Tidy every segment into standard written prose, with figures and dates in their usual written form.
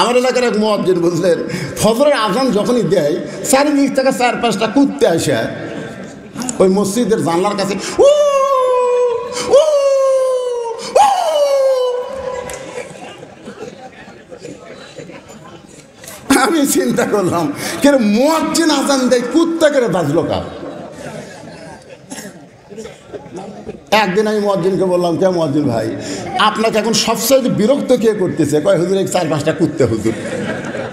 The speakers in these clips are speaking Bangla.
আমার এলাকার এক মুয়াজ্জিন বুঝলেন, ফজরের আজান যখনই দেয় চারিদিক থেকে 4-5টা কুত্তে আসে ওই মসজিদের জানলার কাছে উ উ উ। আমি চিন্তা করলাম কে মুয়াজ্জিন আজান দেয় কুত্তা করে বাজলো কার। একদিন আমি মুয়াজ্জিনকে বললাম, কে মুয়াজ্জিন ভাই, আপনাকে এখন সবচেয়ে বিরক্ত কে করতেছে? কয় হুজুর এই 4-5টা কুত্তে হুজুর,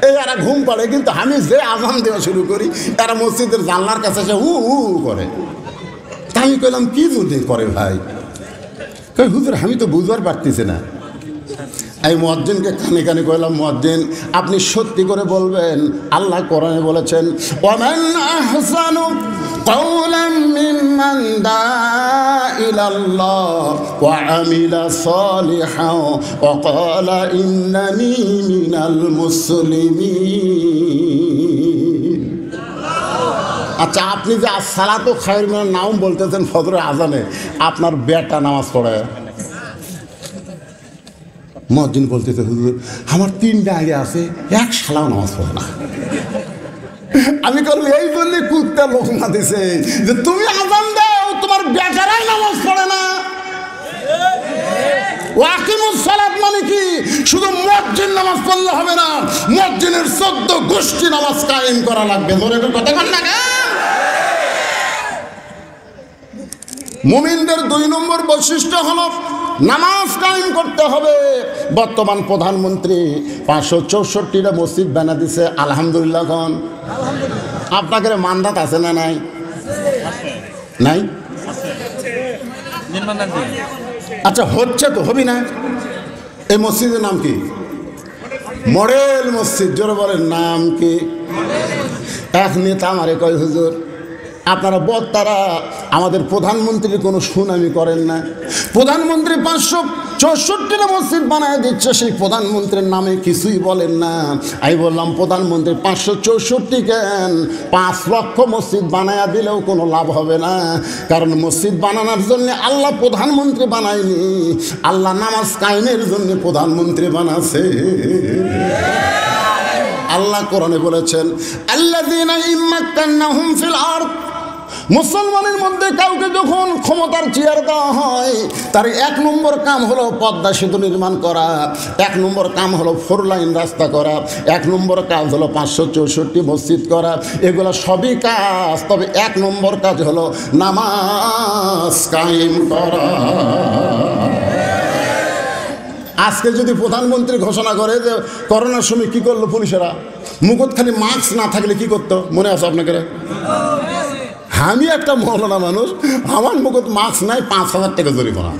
এই এরা ঘুম পাড়ে, কিন্তু আমি যে আজান দেওয়া শুরু করি এরা মসজিদের জানলার কাছে এসে উ উ করে। তাই আমি কইলাম কি যদি করে ভাই? কই হুজুর আমি তো বুঝবার পারতেছি না। এই মুয়াজ্জিনকে কানে কানে কইলাম, মুয়াজ্জিন আপনি সত্যি করে বলবেন, আল্লাহ কোরআনে বলেছেন ওয়ামান আহসানু কাওলাম মিম্মান দাআ ইলাল্লাহ ওয়া আমিলা সালিহান ওয়া ক্বালা ইন্নানি মিনাল মুসলিমিন। আচ্ছা, আপনি যে আসসালাতু খায়রুম মিনান নাওম বলতেছেন ফজরের আজানে, আপনার বেটা নামাজ পড়ে? মুয়াজ্জিন বলতেছে হুজুর আমার 3টা আগে আছে, এক শালাও নামাজ পড়ে না। আমি বললাম এই জন্য কুত্তা লোকমা দিছে যে তুমি আজান দাও তোমার বেটারাই নামাজ পড়ে না। ওয়াকিমুস সালাত মানে কি? শুধু মুয়াজ্জিন নামাজ পড়লে হবে না, মুয়াজ্জিনের 14 গোষ্ঠী নামাজ কায়েম করা লাগবে। ধরে কথা কন না কেন? মুমিনদের 2 নম্বর বৈশিষ্ট্য হলো নামাজ কায়েম করতে হবে। বর্তমান প্রধানমন্ত্রী 564টা মসজিদ বানা দিছে, আলহামদুলিল্লাহ। এখন আপনাদের মানদাত আছে না নাই? নাই? আচ্ছা হচ্ছে তো, হবি না? এই মসজিদের নাম কি? মডেল মসজিদ। জোরে বলেন নাম কি? এক নেতা আমারে কয় হুজুর আপনারা বক্তারা আমাদের প্রধানমন্ত্রীর কোনো সুনামি করেন না। প্রধানমন্ত্রী 564টা মসজিদ বানায় দিচ্ছে, সেই প্রধানমন্ত্রীর নামে কিছুই বলেন না। আমি বললাম প্রধানমন্ত্রী 564 কেন, 5 লক্ষ মসজিদ বানায়া দিলেও কোনো লাভ হবে না। কারণ মসজিদ বানানোর জন্য আল্লাহ প্রধানমন্ত্রী বানায়নি, আল্লাহ নামাজ কায়েমের জন্য প্রধানমন্ত্রী বানাছে। আল্লাহ কোরআনে বলেছেন আল্লাযীনা ইম্মাক্কান্নাহুম ফিল আরদ, মুসলমানের মধ্যে কাউকে যখন ক্ষমতার চেয়ার দেওয়া হয় তার 1 নম্বর কাম হলো পদ্মা সেতু নির্মাণ করা, 1 নম্বর কাম হলো 4 লাইন রাস্তা করা, 1 নম্বর কাজ হলো 564 মসজিদ করা। এগুলো সবই কাজ, তবে 1 নম্বর কাজ হলো নামাজ কায়েম করা। আজকে যদি প্রধানমন্ত্রী ঘোষণা করে যে করোনার সময় কি করলো পুলিশেরা, মুখত খালি মাস্ক না থাকলে কি করতো মনে আছে আপনাকে? আমি একটা মৌলানা মানুষ, আমার মুখত মাস্ক নাই, 5,000 টাকা জরিমানা।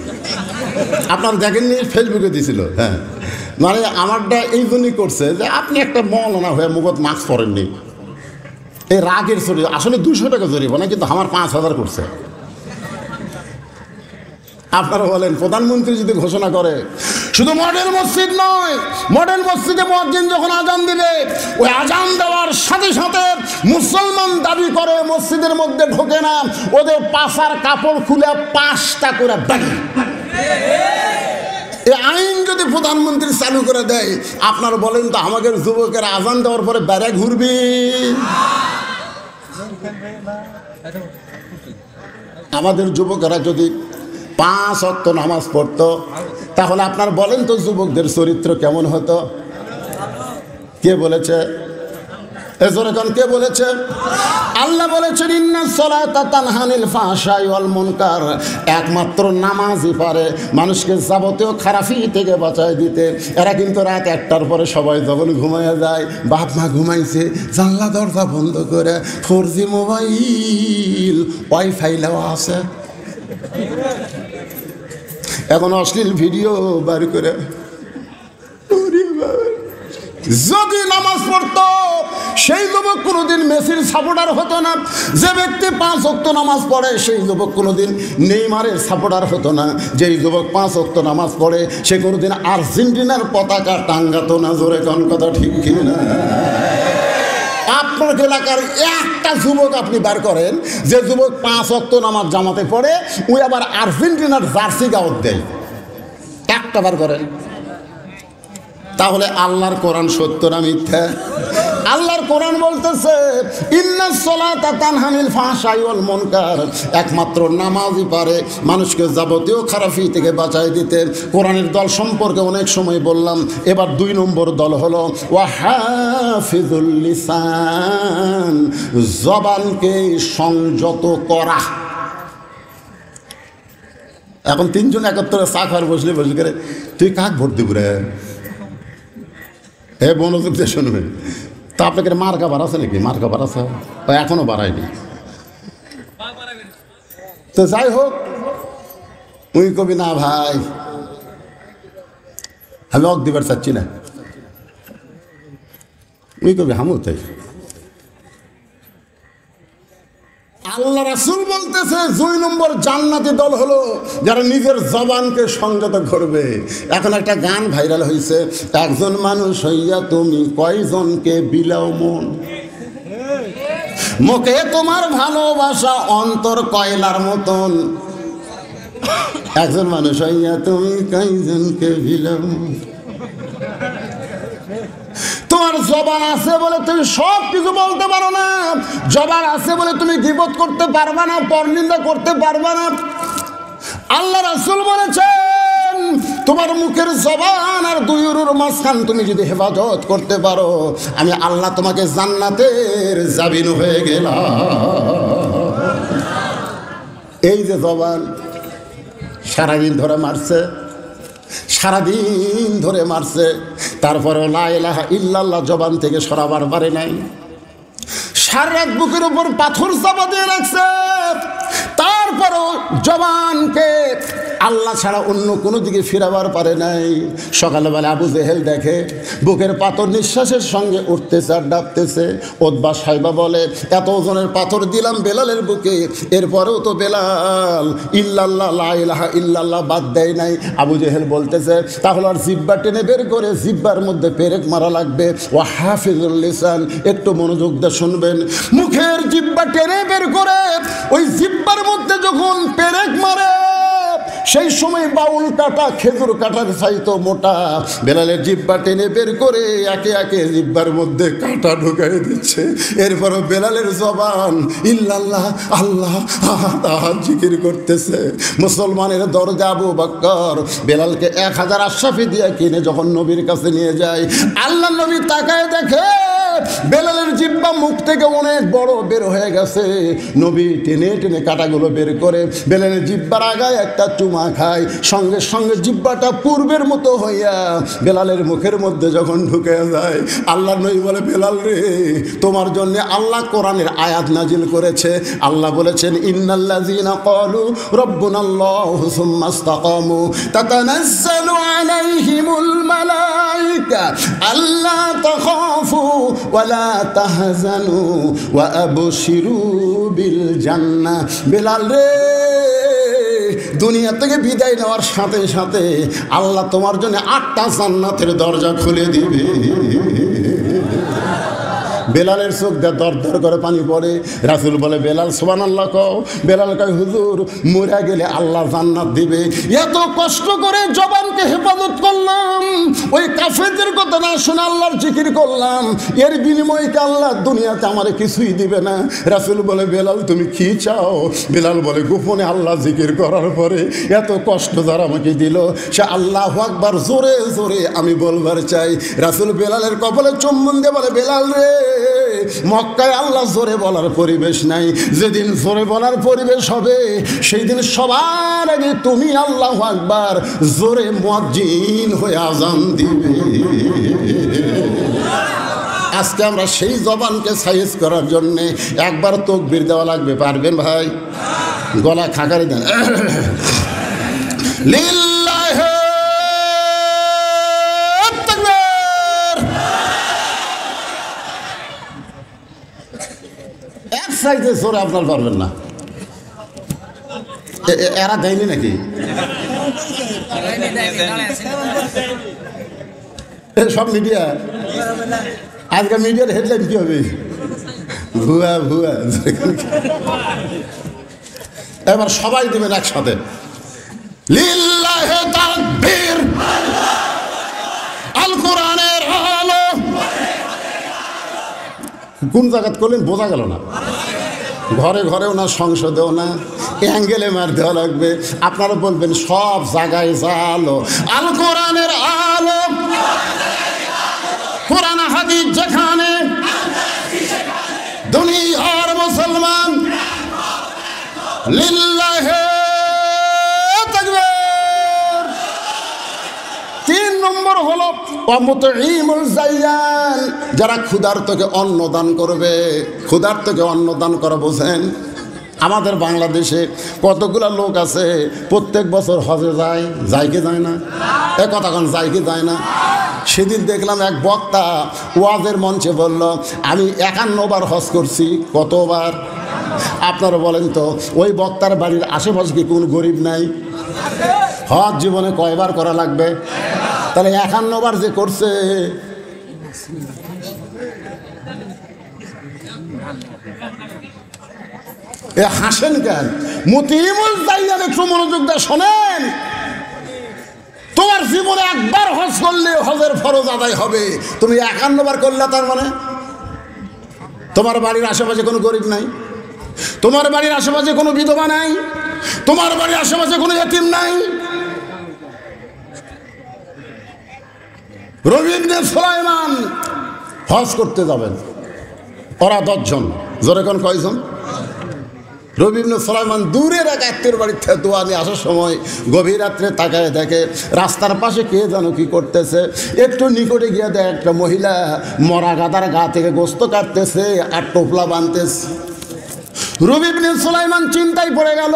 আপনার দেখেননি ফেসবুকে দিয়েছিল? হ্যাঁ, মানে আমারটা এই জন্যই করছে যে আপনি একটা মৌলানা হয়ে মুখত মাস্ক পরেননি, এই রাগের ছড়ি। আসলে 200 টাকা জরিমানা, কিন্তু আমার 5,000 করছে। আপনারা বলেন প্রধানমন্ত্রী যদি ঘোষণা করে, শুধু মডেল মসজিদ নয়, মডেল মসজিদে মুয়াজ্জিন যখন আজান দিবে ওই আজান দেওয়ার সাথে সাথে মুসলমান দাবি করে মসজিদের মধ্যে ঢোকে না, ওদের পাছার কাপড় খুলে 5টা করে বাড়ি। এই আইন যদি প্রধানমন্ত্রী চালু করে দেয়, আপনারা বলেন তো আমাদের যুবকেরা আজান দেওয়ার পরে বেড়ে ঘুরবি? আমাদের যুবকেরা যদি 5 ওয়াক্ত নামাজ পড়তো, তাহলে আপনার বলেন তো যুবকদের চরিত্র কেমন হতো? কে বলেছে? এজরকান কে বলেছে? আল্লাহ বলেছেন ইন্নাস সালাতা তানহা আনিল ফাহশাই ওয়াল মুনকার। একমাত্র নামাজই পারে মানুষকে যাবতীয় খারাপি থেকে বাঁচায় দিতে। এরা কিন্তু রাত 1টার পরে সবাই যখন ঘুমাইয়া যায়, বাপ মা ঘুমাইছে, জানলা দরজা বন্ধ করে 4G মোবাইল ওয়াইফাই দেওয়া আছে, এখন অশ্লীল ভিডিও বার করে। যদি নামাজ পড়তো সেই যুবক কোনোদিন মেসির সাপোর্টার হতো না। যে ব্যক্তি 5 ওয়াক্ত নামাজ পড়ে সেই যুবক কোনোদিন নেইমারের সাপোর্টার হতো না। যেই যুবক 5 ওয়াক্ত নামাজ পড়ে সে কোনোদিন আর্জেন্টিনার পতাকা টাঙ্গাতো না। জোরে কোন কথা ঠিক কিনা? আপনার এলাকার একটা যুবক আপনি বার করেন যে যুবক 5 ওয়াক্ত নামাজ জামাতে পড়ে, ওই আবার আর্জেন্টিনার জার্সি গাওয়াত দেয়, একটা বার করেন। তাহলে আল্লাহর কোরআন সত্য না মিথ্যা? আল্লাহর কোরআন বলতেছে ইন্নাস সালাতা তানহা আনিল ফাহশাই ওয়াল মুনকার, একমাত্র নামাজই পারে মানুষকে যাবতীয় খারাপি থেকে বাঁচাই দিতে। কোরআনের দল সম্পর্কে অনেক সময় বললাম, এবার 2 নম্বর দল হলো ওয়া হাফিজুল লিসান, জবানকে সংযত করা। এখন 3 জন একত্রে চা খাওয়ার বসলে বসে করে তুই কাক ভোট দিব রে, হে মনোযোগ দিয়ে শুনবে। তা আপনাকে মার্কা বাড়াছে নাকি? মার্কা বাড়াছে এখনো বাড়ায়নি। তো যাই হোক, উনি কবি না ভাই আমি অক দিবার চাচ্ছি না, উনি কবি হামু তাই। আল্লাহ রাসূল বলতেছে 2 নম্বর জান্নাতি দল হলো যারা নিজের জবানকে সংযত করবে। এখন একটা গান ভাইরাল হয়েছে, একজন মানুষ হইয়া তুমি কয়জনকে বিলাও মন, মুখে তোমার ভালোবাসা অন্তর কয়লার মতন। একজন মানুষ হইয়া তুমি কয়জনকে বিলাও মন। তোমার জবান আছে বলে তুমি সব কিছু বলতে পারো না, জবান আছে বলে তুমি গীবত করতে পারবা না, পরনিন্দা করতে পারবা না। আল্লাহ রাসূল বলেছেন তোমার মুখের জবান আর 2 উরুর মাঝখান তুমি যদি হেফাজত করতে পারো, আমি আল্লাহ তোমাকে জান্নাতের জামিন হয়ে গেলাম। এই যে জবান সারাদিন ধরে মারছে, সারাদিন ধরে মারছে, তারপরেও লা ইলাহা ইল্লাল্লাহ জবান থেকে সরাবার পারে নাই। সারা রাত বুকের উপর পাথর চাপা দিয়ে রাখছে, তারপরও জবানকে আল্লাহ ছাড়া অন্য কোনো দিকে ফিরাবার পারে নাই। সকালবেলা আবু জেহেল দেখে বুকের পাথর নিঃশ্বাসের সঙ্গে উঠতেছে আর ডাবতেছে। ওতবা সাইবা বলে এত ওজনের পাথর দিলাম বেলালের বুকে, এরপরেও তো বেলাল ইল্লাল্লাহ লা ইলাহা ইল্লাল্লাহ বাদ দেয় নাই। আবু জেহেল বলতেছে তাহলে আর জিব্বা টেনে বের করে জিব্বার মধ্যে পেরেক মারা লাগবে। ও হাফিজুল লিসান, একটু মনোযোগ দিয়ে শুনবেন, মুখের জিব্বা টেনে বের করে ওই জিব্বার মধ্যে যখন পেরেক মারে, সেই সময় বাউল কাটা খেজুর কাটার চাইতো মোটা। বেলালের জিব্বা টেনে বের করে একে একে জিব্বার মধ্যে কাটা ঢুকাই দিচ্ছে। এরপরও বেলালের জবান ইল্লাল্লাহ আল্লাহ আহাদ জিকির করতেছে। মুসলমানের দরজা আবু বকর বেলালকে 1000 আশরাফি দিয়ে কিনে যখন নবীর কাছে নিয়ে যায়, আল্লাহ নবী তাকায় দেখে বেলালের জিব্বা মুখ থেকে অনেক বড় বের হয়ে গেছে। নবী টেনে টেনে কাটাগুলো বের করে বেলালের জিব্বার আগায় একটা চুমা খায়, সঙ্গে সঙ্গে জিব্বাটা পূর্বের মতো হইয়া বেলালের মুখের মধ্যে যখন ঢুকে যায়, আল্লাহ নবী বলে বেলাল রে, তোমার জন্য আল্লাহ কোরআনের আয়াত নাজিল করেছে। আল্লাহ বলেছেন ইন্নাল্লাযীনা ক্বালু রাব্বুনাল্লাহু সুম্মা ইসতাকামু তাতানাজ্জালু আলাইহিমুল মালায়েকা আল্লা তাখাফু ওয়ালা তাহজানু ওয়া আবশিরু বিল জান্নাহ। বেলাল রে, দুনিয়া থেকে বিদায় নেওয়ার সাথে সাথে আল্লাহ তোমার জন্য 8টা জান্নাতের দরজা খুলে দিবে। বেলালের চোখ দিয়ে দর দর করে পানি পড়ে। রাসূল বলে বেলাল সুবহানাল্লাহ কও। বেলাল কয় হুজুর মরে গেলে আল্লাহ জান্নাত দিবে। এত কষ্ট করে জবানকে হেফাজত করলাম, ওই কাফেরদের কথা না শুনে আল্লাহর জিকির করলাম, এর বিনিময়ে কি আল্লাহ দুনিয়াতে আমারে কিছুই দিবে না? রাসূল বলে বেলাল তুমি কি চাও? বেলাল বলে গোপনে আল্লাহ জিকির করার পরে এত কষ্ট যারা আমাকে দিল, সে আল্লাহু আকবার জোরে জোরে আমি বলবার চাই। রাসূল বেলালের কপালে চুম্বন দিয়ে বলে বেলাল রে, মক্কায় আল্লাহ জোরে বলার পরিবেশ নাই, যেদিন জোরে বলার পরিবেশ হবে সেই দিন সবার আগে তুমি আল্লাহু আকবার জোরে মুয়াজ্জিন হয়ে আযান দিবে। আজকে আমরা সেই জবানকে সাইজ করার জন্য একবার তাকবীর দেওয়া লাগবে। পারবেন ভাই? গলা খাকারি দেন। লিল্লাহি তাকবীর। এক সাইজে জোরে আপনার পারবেন না। এরা দেয়নি নাকি? সব মিডিয়া আজকে মিডিয়ার হেডলাইন কি হবে? ভুয়া ভুয়া। এবার সবাই দেবেন একসাথে লিল্লাহি তাকবীর আল কোরআনের আলো। কোন জায়গাত করলেন বোঝা গেল না। ঘরে ঘরেও না, সংসদেও না, অ্যাঙ্গেলে মার দেওয়া লাগবে। আপনারা বলবেন সব জায়গায় আলো, আল কোরআনের আলো। কোরআন হাদিস যেখানে, দুনিয়ার মুসলমান লিল্লাহে তাকবীর। 3 নম্বর হলো অমুতঈমুল জাইয়ান, যারা ক্ষুধার্তকে অন্ন দান করবে। ক্ষুধার্তকে অন্ন দান করা বোঝেন? আমাদের বাংলাদেশে কতগুলো লোক আছে প্রত্যেক বছর হজে যায়, যায় কি যায় না? এ কথা কোন যায় কি যায় না? সেদিন দেখলাম এক বক্তা ওয়াজের মঞ্চে বলল, আমি 51 বার হজ করছি। কতবার? আপনারা বলেন তো, ওই বক্তার বাড়ির আশেপাশে কি কোনো গরিব নাই? হজ জীবনে কয়বার করা লাগবে? তাহলে 51 বার যে করছে, এ হাসেন কেন? মুতিমুল জাইয়ান, একটু মনোযোগ দিয়ে শোনেন। তোমার জীবনে একবার হজ করলে হজের ফরজ আদায় হবে। তুমি 51 বার করলে, তার মানে তোমার বাড়ির আশেপাশে কোনো গরিব নাই, তোমার বাড়ির আশেপাশে কোনো বিধবা নাই, তোমার বাড়ির আশেপাশে কোনো এতিম নাই। রবি ইবনে সুলাইমান হজ করতে যাবেন, ওরা 10 জন। জোরে কোন কয়জন? রবি ইবনে সুলাইমান দূরের এক আত্মীয়ের বাড়ির থেকে দোয়া নিয়ে আসার সময় গভীর রাত্রে তাকায় দেখে রাস্তার পাশে কে যেন কি করতেছে। একটু নিকটে গিয়ে দেয় একটা মহিলা মরা গাদার গা থেকে গোস্ত কাটতেছে আর টোপলা বাঁধতেছে। রবি ইবনে সুলাইমান চিন্তায় পড়ে গেল,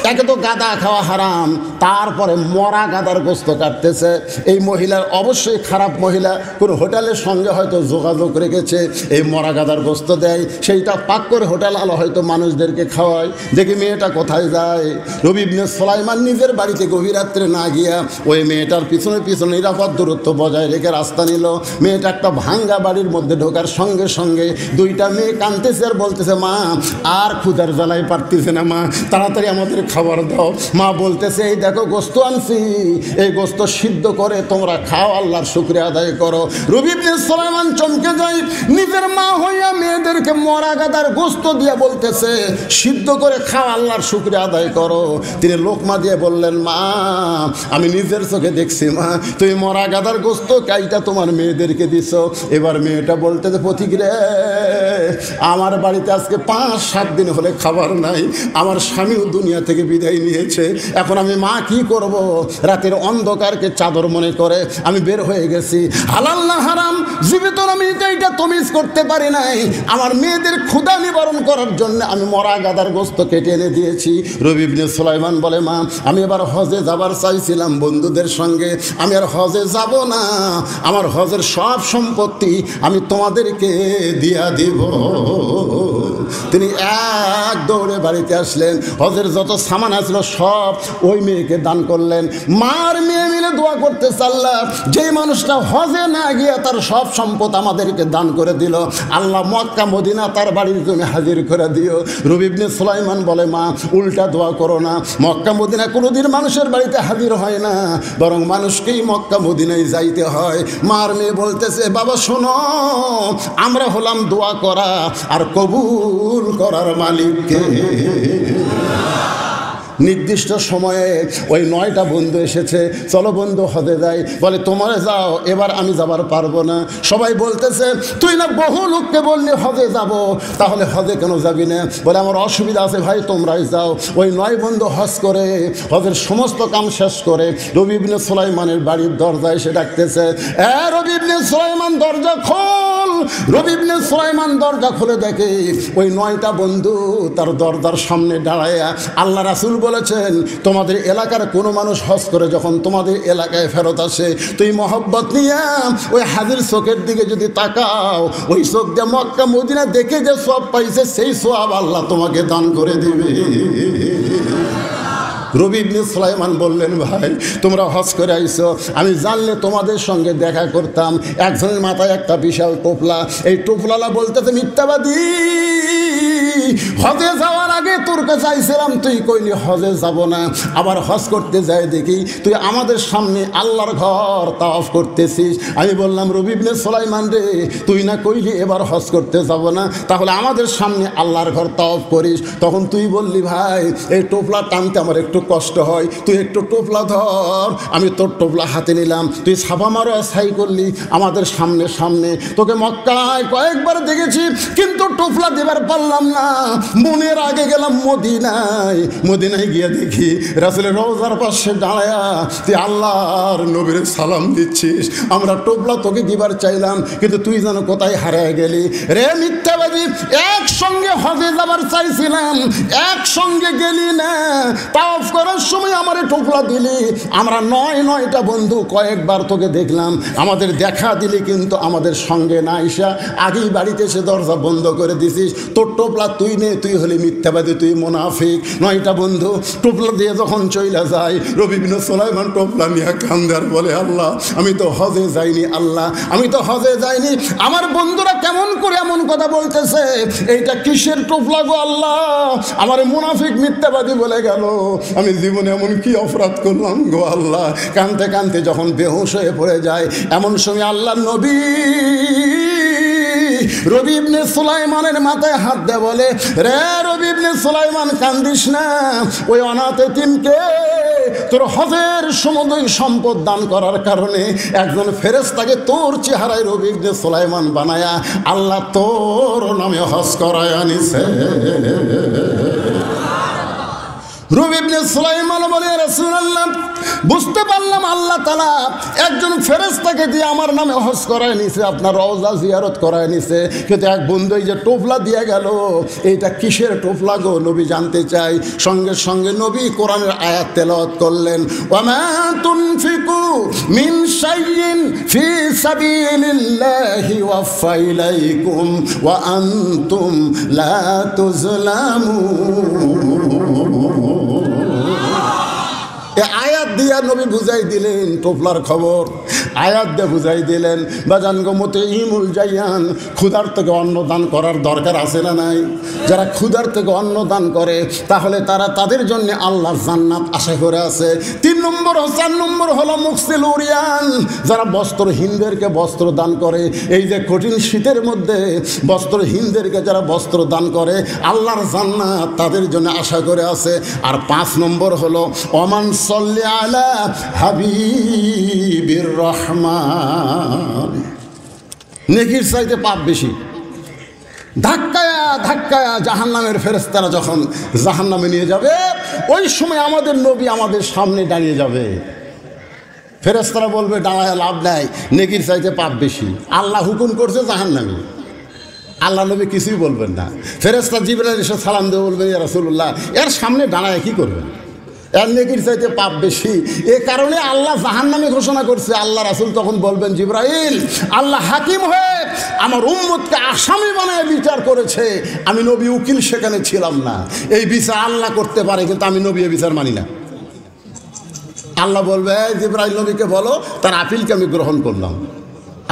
একে তো গাদা খাওয়া হারাম, তারপরে মরা গাদার গোস্ত কাটতেছে। এই মহিলার অবশ্যই খারাপ মহিলা, কোনো হোটেলের সঙ্গে হয়তো যোগাযোগ রেখেছে, এই মরা গাদার গোস্ত দেয়, সেইটা পাক করে হোটেল আলো হয়তো মানুষদেরকে খাওয়ায়। দেখি মেয়েটা কোথায় যায়। রবি ইবনে সুলাইমান নিজের বাড়িতে গভীর রাত্রে না গিয়া ওই মেয়েটার পিছনে পিছনে নিরাপদ দূরত্ব বজায় রেখে রাস্তা নিল। মেয়েটা একটা ভাঙ্গা বাড়ির মধ্যে ঢোকার সঙ্গে সঙ্গে 2টা মেয়ে কাঁদতেছে আর বলতেছে, মা আর ক্ষুধার জ্বালায় পারতেছে না, মা তাড়াতাড়ি আমাদের খাবার দাও। মা বলতেছে, এই দেখো গোস্ত আনছি, এই গোস্ত সিদ্ধ করে তোমরা খাও, আল্লাহর শুকরিয়া আদায় করো। রবি ইবনে সুলাইমান চমকে যায়, নিজের মা হইয়া মেয়েদেরকে মরা গাদার গোস্ত দিয়ে বলতেছে সিদ্ধ করে খাও, আল্লাহর শুকরিয়া আদায় করো। তিনি লোকমা দিয়ে বললেন, মা আমি নিজের চোখে দেখছি, মা তুমি মরা গাদার গোস্ত কাইটা তোমার মেয়েদেরকে দিছ। এবার মেয়েটা বলতেছে, পথিক রে, আমার বাড়িতে আজকে 5-7 দিন হলে খাবার নাই, আমার স্বামীও দুনিয়া থেকে বিদায় নিয়েছে, এখন আমি মা কি করব? রাতের অন্ধকারকে চাদর মনে করে আমি বের হয়ে গেছি। হালাল না হারাম জীবিত আমি এটা তমিজ করতে পারি নাই। আমার মেয়েদের ক্ষুধা নিবারণ করার জন্য আমি মরা গাদার গোস্ত কেটে এনে দিয়েছি। রবি ইবনে সুলাইমান বলে, মা আমি এবার হজে যাবার চাইছিলাম বন্ধুদের সঙ্গে, আমি আর হজে যাব না, আমার হজের সব সম্পত্তি আমি তোমাদেরকে দিয়া দিব। তিনি এক দৌড়ে বাড়িতে আসলেন, হজের যত সামান আসলো সব ওই মেয়েকে দান করলেন। মার মেয়ে মিলে দোয়া করতে আল্লাহ, যেই মানুষটা হজে না গিয়ে তার সব সম্পদ আমাদেরকে দান করে দিল, আল্লাহ মক্কা মদিনা তার বাড়ির জন্য হাজির করে দিও। রবি ইবনে সুলাইমান বলে, মা উল্টা দোয়া করো না, মক্কা মদিনা কোনোদিন মানুষের বাড়িতে হাজির হয় না, বরং মানুষকেই মক্কা মদিনায় যাইতে হয়। মার মেয়ে বলতেছে, বাবা শোনো, আমরা হলাম দোয়া করা আর কবুল করার মালিককে। নির্দিষ্ট সময়ে ওই 9টা বন্ধু এসেছে, চলো বন্ধু হজে যাই। বলে, তোমরা যাও, এবার আমি যাবার পারবো না। সবাই বলতেছে, তুই না বহু লোককে বললি হজে যাব, তাহলে হজে কেন যাবি না? বলে, আমার অসুবিধা আছে ভাই, তোমরাই যাও। ওই 9 বন্ধু হজ করে হজের সমস্ত কাম শেষ করে রবি ইবনে সুলাইমানের বাড়ির দরজায় এসে ডাকতেছে, রবি ইবনে সুলাইমান দরজা খোল। রবি ইবনে সুলাইমান দরজা খুলে দেখে ওই 9টা বন্ধু তার দরজার সামনে দাঁড়ায়। আল্লাহ রাসূল বলেছেন, তোমাদের এলাকার কোনো মানুষ হজ করে যখন তোমাদের এলাকায় ফেরত আসে, তুই মহব্বত নিয়ে ওই হাজির চোখের দিকে যদি তাকাও, ওই চোখ দিয়ে মক্কা মদিনা দেখে যে সওয়াব পাইছে, সেই সওয়াব আল্লাহ তোমাকে দান করে দিবে। রবি ইবনে সুলাইমান বললেন, ভাই তোমরা হজ করে আইছো, আমি জানলে তোমাদের সঙ্গে দেখা করতাম। একজনের মাথায় একটা বিশাল টোপলা, এই টোপলালা বলতেছে, মিথ্যাবাদী, হজে যাওয়ার আগে তোর কাছে চাইছিলাম, তুই কইলি হজে যাব না। আবার হজ করতে যাই দেখি তুই আমাদের সামনে আল্লাহর ঘর তাওয়াফ করতেছিস। আমি বললাম রবি ইবনে সুলাইমান রে, তুই না কইলি এবার হজ করতে যাব না, তাহলে আমাদের সামনে আল্লাহর ঘর তাওয়াফ করিস। তখন তুই বললি ভাই এই টোপলা টানতে আমার একটু কষ্ট হয়, তুই একটু টোপলা ধর। আমি তোর টোপলা হাতে নিলাম, তুই ছাপা মারো ছাই করলি আমাদের সামনে সামনে। তোকে মক্কায় কয়েকবার দেখেছি কিন্তু টোপলা দেবার পারলাম না। মনের আগে গেলাম মদিনায়, মদিনায় গিয়ে দেখি রাসূলের রওজার পাশে দাঁড়ায়া তুই আল্লাহর নবীর সালাম দিচ্ছিস। আমরা টোপলা তোকে দিবার চাইলাম কিন্তু তুই যেন কোথায় হারিয়ে গেলি রে মিথ্যাবাদী। একসঙ্গে হজে যাবার চাইছিলাম, একসঙ্গে গেলি না, তাওয়াফ করার সময় আমারে টোপলা দিলি। আমরা নয়টা বন্ধু কয়েকবার তোকে দেখলাম, আমাদের দেখা দিলি কিন্তু আমাদের সঙ্গে না এসে আগেই বাড়িতে এসে দরজা বন্ধ করে দিছিস। তোর টোপলা তুই নে, তুই হলি মিথ্যাবাদী, তুই মুনাফিক। নয়টা বন্ধু টোপলা দিয়ে যখন চইলা যায়, রবি ইবনে সুলাইমান টোপলা নিয়ে কান্দার বলে আল্লাহ আমি তো হজে যাইনি, আল্লাহ আমি তো হজে যাইনি। আমার বন্ধুরা কেমন করে এমন কথা বলতেছে, এইটা কিসের টোপলা গো আল্লাহ, আমার মুনাফিক মিথ্যাবাদী বলে গেল। আমি জীবনে এমন কি অপরাধ করলাম গো আল্লাহ। কানতে কানতে যখন বেহুশ হয়ে পড়ে যায়, এমন সময় আল্লাহর নবী রবি ইবনে সুলাইমানের মাথায় হাত দেয়, বলে রে রবি ইবনে সুলাইমান কান্দিস না, ওই অনাথ এতিমকে তোর হজের সমুদয় সম্পদ দান করার কারণে একজন ফেরেশতাকে তোর চেহারায় রবি ইবনে সুলাইমান বানায়া আল্লাহ তোর নামে হজ করায় আনিছে। রবি ইবনে সুলাইমান বলে রাসূলুল্লাহ বুঝতে পারলাম আল্লাহ তাআলা একজন ফেরেশতাকে দিয়ে আমার নামে হজ করায় নিছে, আপনার রওজা জিয়ারত করায় নিছে। কিন্তু এক বন্ধু যে টোপলা দিয়ে গেল, এইটা কিসের টোপলা গো নবী জানতে চাই। সঙ্গে সঙ্গে নবী কোরআনের আয়াত তেলাওয়াত করলেন, ওয়ামা তুনফিকু মিন শাইইন ফি সাবিলিল্লাহি ওয়াফা ইলাইকুম ওয়া আনতুম লা তুজলামুন। আয়াত দিয়া নবী বুঝাই দিলেন টোপলার খবর, আয়াত দিয়ে বুঝাই দিলেন বাজান গো মতে ইমুল জাইয়ান, ক্ষুধার থেকে অন্ন দান করার দরকার আছে না নাই? যারা ক্ষুধার থেকে অন্ন দান করে তাহলে তারা তাদের জন্য আল্লাহর জান্নাত আশা করে আছে। 3 নম্বর 4 নম্বর হলো মুকসিল উরিয়ান, যারা বস্ত্রহীনদেরকে বস্ত্র দান করে। এই যে কঠিন শীতের মধ্যে বস্ত্রহীনদেরকে যারা বস্ত্র দান করে আল্লাহর জান্নাত তাদের জন্য আশা করে আছে। আর 5 নম্বর হলো ওমান সাল্লি আলা হাবিবির রহমান, নেকির চাইতে পাপ বেশি। ধাক্কায়া ধাক্কায়া জাহান্নামের ফেরেশতারা যখন জাহান্নামে নিয়ে যাবে, ওই সময় আমাদের নবী আমাদের সামনে দাঁড়িয়ে যাবে। ফেরেশতারা বলবে দাঁড়ায় লাভ নাই, নেকির চাইতে পাপ বেশি, আল্লাহ হুকুম করছে জাহান্নামে। আল্লাহ নবী কিছুই বলবেন না। ফেরেশতা জিবরাইল এসে সালাম দিয়ে বলবেন ইয়া রাসূলুল্লাহ, এর সামনে দাঁড়ায় কি করবেন, এর নেকির চাইতে পাপ বেশি। এ কারণে আল্লাহ জাহান্নামে ঘোষণা করছে। আল্লাহ রাসূল তখন বলবেন জিবরাইল, আল্লাহ হাকিম হয়ে আমার উম্মতকে আসামি বানায় বিচার করেছে, আমি নবী উকিল সেখানে ছিলাম না। এই বিচার আল্লাহ করতে পারে কিন্তু আমি নবী এ বিচার মানি না। আল্লাহ বলবে জিবরাইল নবীকে বলো তার আপিলকে আমি গ্রহণ করলাম।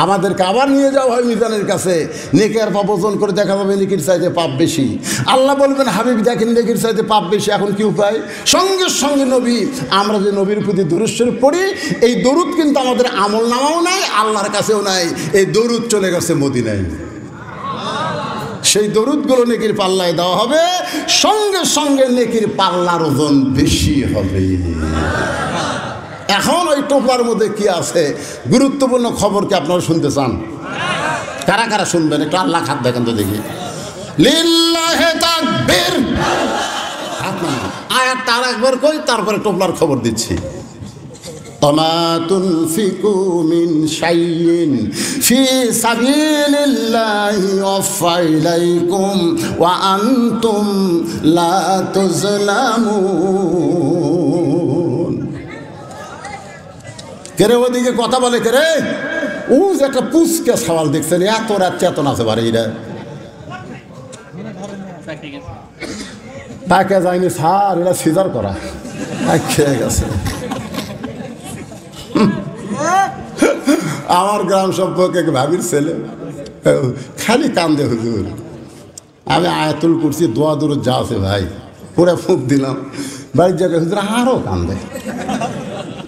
আমাদেরকে আবার নিয়ে যাওয়া হয় মিজানের কাছে, নেকের পাপ ওজন করে দেখা যাবে নেকির চাইতে পাপ বেশি। আল্লাহ বলবেন হাবিব দেখেন নেকির চাইতে পাপ বেশি, এখন কি উপায়? সঙ্গে সঙ্গে নবী, আমরা যে নবীর প্রতি দরুদ শরীফ পড়ি, এই দরুদ কিন্তু আমাদের আমল নামাও নাই, আল্লাহর কাছেও নাই। এই দরুদ চলে গেছে মদিনায়, সেই দরুদগুলো নেকির পাল্লায় দেওয়া হবে, সঙ্গে সঙ্গে নেকির পাল্লার ওজন বেশি হবে। এখন ওই টোপলার মধ্যে কি আছে গুরুত্বপূর্ণ খবর কি আপনারা শুনতে চান? কারা কারা শুনবেন একটু আল্লাহ হাত দেখেন তো দেখি। লিল্লাহি তাকবীর, আয়াতটা আর একবার কই, তারপরে টোপলার খবর দিচ্ছি। ওমা তুনফিকু মিন শাইইন ফি সাবিলিল্লাহি ওয়াফা ইলাইকুম ওয়া আনতুম লা তুজলামুন। কেরে ওদিকে কথা বলে কেরে, ও যে একটা পুচকে সওয়াল দেখছেন, এত রাত চেতন আছে বারে এরা তাকে যায়নি স্যার, এরা সিজার করা খেয়ে গেছে। আমার গ্রাম সম্পর্কে ভাবির ছেলে খালি কান্দে হুজুর, আমি আয়াতুল কুরসি দোয়া দূর যা আছে ভাই পুরো ফুঁক দিলাম, বাড়ির জায়গায় হুজুর আরও কান্দে।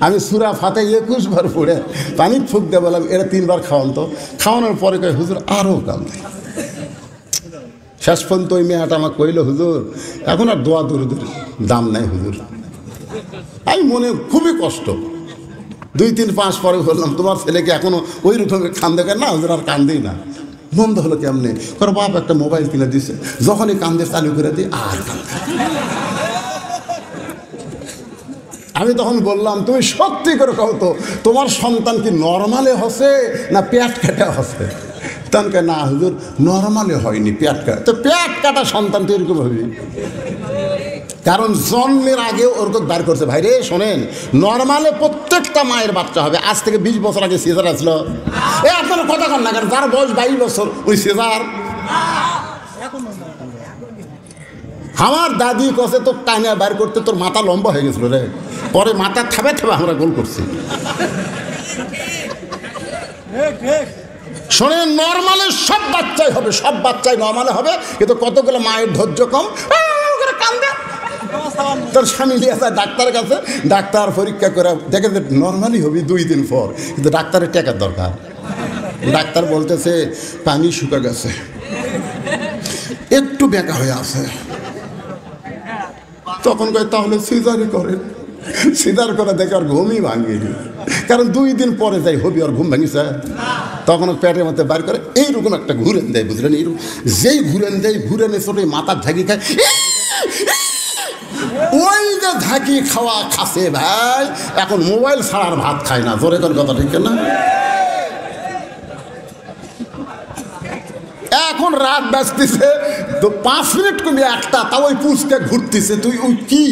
আমি সূরা ফাতে 21 বার পড়ে পানি ফুঁক দিয়ে বললাম এটা 3 বার খাওয়ান তো, খাওয়ানোর পরে কয় হুজুর আরও কান্দে। শেষ পর্যন্ত ওই মেয়েটা আমাকে কইল হুজুর এখন আর দোয়া দূর দাম নাই হুজুর। আমি মনে খুবই কষ্ট, 2-3 মাস পরে বললাম তোমার ছেলেকে এখনো ওই রকমের কান্দে কেন? না হুজুর আর কান্দেই না। বন্ধ হলো কেমনে? কারণ বাপ একটা মোবাইল কিনে দিছে, যখনই কান্দে চালু করে দিই আর কান্দে। আমি তখন বললাম তুমি সত্যি করে কও তো তোমার সন্তান কি নর্মালে হসে না পেট কাটা হসে? তখনকে না হুজুর নর্মালে হয়নি, পেট কাটা। তো পেট কাটা সন্তান তো এরকম হবে, কারণ জন্মের আগে ওরকম বার করছে। ভাই রে শোনেন, নর্মালে প্রত্যেকটা মায়ের বাচ্চা হবে। আজ থেকে 20 বছর আগে সিজার আসলো। আপনার কথা কন না, কারণ যার বয়স 22 বছর ওই সিজার। আমার দাদি কষে তো টাইনা বার করতে তোর মাথা লম্বা হয়ে গেছিল রে, পরে মাথা থাবে থাবে আমরা গোল করছি। শোনেন, নর্মালে সব বাচ্চাই হবে, সব বাচ্চাই নর্মালে হবে, কিন্তু কতগুলো মায়ের ধৈর্য কম, কান্দে। তোর স্বামী নিয়ে যায় ডাক্তারের কাছে, ডাক্তার পরীক্ষা করে দেখে যে নর্মালি হবি 2 দিন পর, কিন্তু ডাক্তারের টাকার দরকার। ডাক্তার বলতেছে পানি শুকা গেছে, একটু বেঁকা হয়ে আছে। তখন কয় তাহলে সিজারই করেন। সিজার করে দেখে আর ঘুমই ভাঙিনি, কারণ 2 দিন পরে যাই হবি আর ঘুম ভাঙিছে। তখন পেটের মধ্যে বার করে এইরকম একটা ঘুরেন দেয়, বুঝলেন? এইরকম যেই ঘুরেন দেয়, ঘুরেনে ছোট মাথার ঝাঁকি খায়, ওই যে ঝাঁকি খাওয়া খাসে ভাই এখন মোবাইল ছাড়ার ভাত খায় না। জোরে কোন কথা ঠিক না? এখন রাত বাজতেছে তো 5 মিনিট কমে 1টা, তাও ওই পুচকে ঘুরতেছে। তুই ওই কি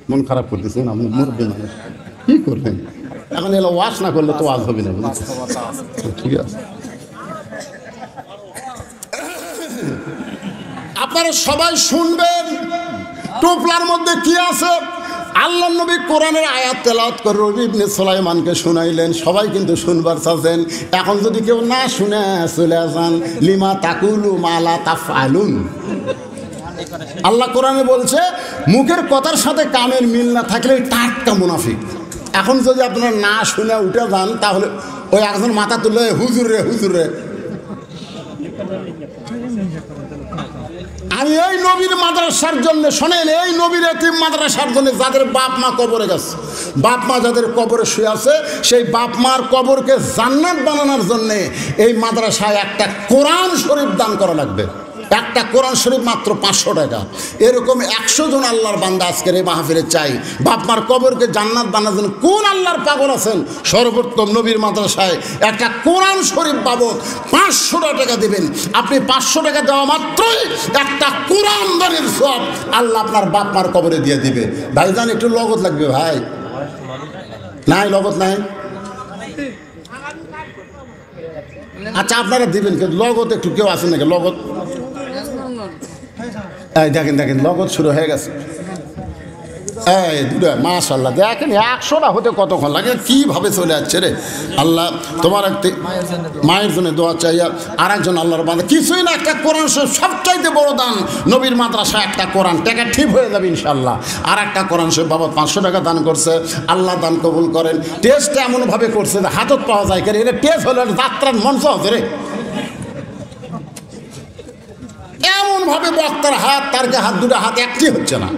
মন খারাপ করতেছেন? আপনি মরবেন, কি করবেন? এখন এলো ওয়াশ না করলে তো ওয়াজ হবে না। ঠিক আছে, আপনারা সবাই শুনবেন টোপলার মধ্যে কি আছে। আল্লাহ নবী কোরআনের আয়াত তেলাওয়াত করে রবি ইবনে সুলাইমানকে শুনাইলেন। সবাই কিন্তু শুনবার চাচ্ছেন। এখন যদি কেউ না শুনে চলে যান, লিমা তাকুলু মালা তাফআলুন। আল্লাহ কোরআনে বলছে মুখের কথার সাথে কামের মিল না থাকলে টাটকা মুনাফিক। এখন যদি আপনারা না শুনে উঠে যান, তাহলে ওই একজন মাথা তুলে হুজুর রে হুজুর রে। আমি এই নবীর মাদ্রাসার জন্য, শোনেন, এই নবীর এতিম মাদ্রাসার জন্য যাদের বাপ মা কবরে গেছে, বাপ মা যাদের কবরে শুয়ে আছে, সেই বাপ মার কবরকে জান্নাত বানানোর জন্যে এই মাদ্রাসায় একটা কোরআন শরীফ দান করা লাগবে। একটা কোরআন শরীফ মাত্র 500 টাকা। এরকম 100 জন আল্লাহর বান্দা আজকের এই মাহফিলে চাই বাপমার কবরকে জান্নাত বানার জন্য। কোন আল্লাহর পাগল আছেন সর্বোত্তম নবীর মাদ্রাসায় একটা কোরআন শরীফ বাবদ 500 টাকা দেবেন। আপনি 500 টাকা দেওয়া মাত্রই একটা কোরআন দানের সব আল্লাহ আপনার বাপমার কবরে দিয়ে দিবে। ভাইজান একটু লগত লাগবে ভাই। নাই লগত নাই? আচ্ছা আপনারা দিবেন, কিন্তু লগত একটু কেউ আসেন নাকি? লগত এই দেখেন দেখেন লগত শুরু হয়ে গেছে। এই দুটো মাশাআল্লাহ, দেখেন 100টা হতে কতক্ষণ লাগে, কীভাবে চলে যাচ্ছে রে। আল্লাহ তোমার একটি মায়ের জন্য দোয়া চাই, আর একজন আল্লাহর বান্দা কিছুই না, একটা কোরআন সবচাইতে বড় দান নবীর মাদ্রাসা একটা কোরআন। টাকা ঠিক হয়ে যাবে ইনশাল্লাহ। আর একটা কোরআন শরীফ বাবা 500 টাকা দান করছে। আল্লাহ দান কবুল করেন। টেস্ট এমনভাবে করছে যে হাতত পাওয়া যায়, কেন এটা টেস্ট হলে যাত্রার মঞ্চ হচ্ছে রে। এমন ভাবে বক্তার হাত, তার হাত, দুটো হাত একটি হচ্ছে না।